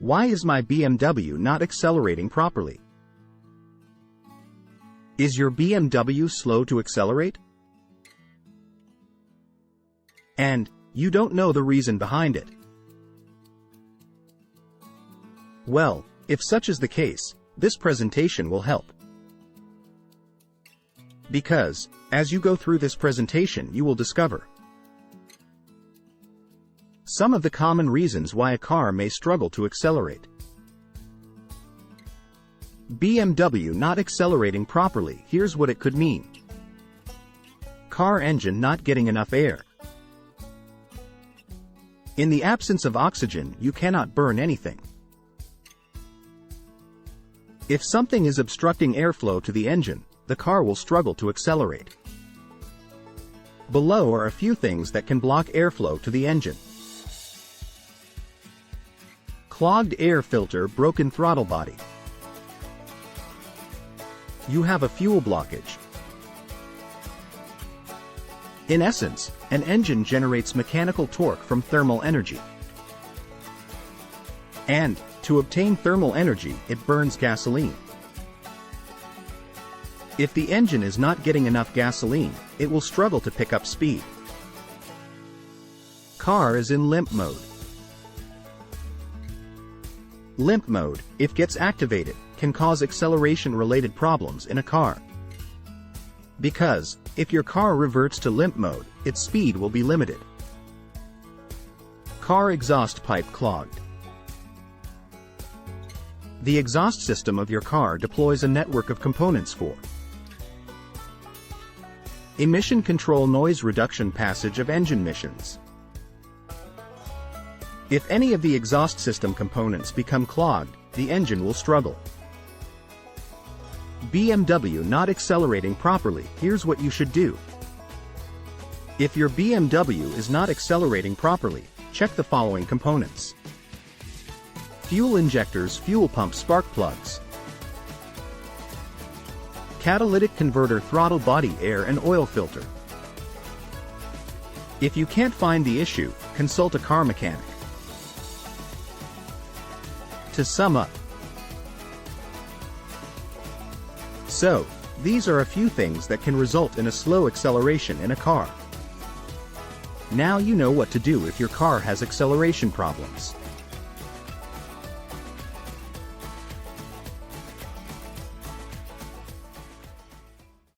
Why is my BMW not accelerating properly? Is your BMW slow to accelerate? And you don't know the reason behind it. Well, if such is the case, this presentation will help. Because, as you go through this presentation, you will discover some of the common reasons why a car may struggle to accelerate. BMW not accelerating properly. Here's what it could mean. Car engine not getting enough air. In the absence of oxygen, you cannot burn anything. If something is obstructing airflow to the engine, the car will struggle to accelerate. Below are a few things that can block airflow to the engine. Clogged air filter, broken throttle body. You have a fuel blockage. In essence, an engine generates mechanical torque from thermal energy. And, to obtain thermal energy, it burns gasoline. If the engine is not getting enough gasoline, it will struggle to pick up speed. Car is in limp mode. Limp mode, if gets activated, can cause acceleration-related problems in a car. Because, if your car reverts to limp mode, its speed will be limited. Car exhaust pipe clogged. The exhaust system of your car deploys a network of components for emission control, noise reduction, passage of engine emissions. If any of the exhaust system components become clogged, the engine will struggle. BMW not accelerating properly. Here's what you should do. If your BMW is not accelerating properly, check the following components: fuel injectors, fuel pump, spark plugs, catalytic converter, throttle body, air and oil filter. If you can't find the issue, consult a car mechanic. To sum up, so, these are a few things that can result in a slow acceleration in a car. Now you know what to do if your car has acceleration problems.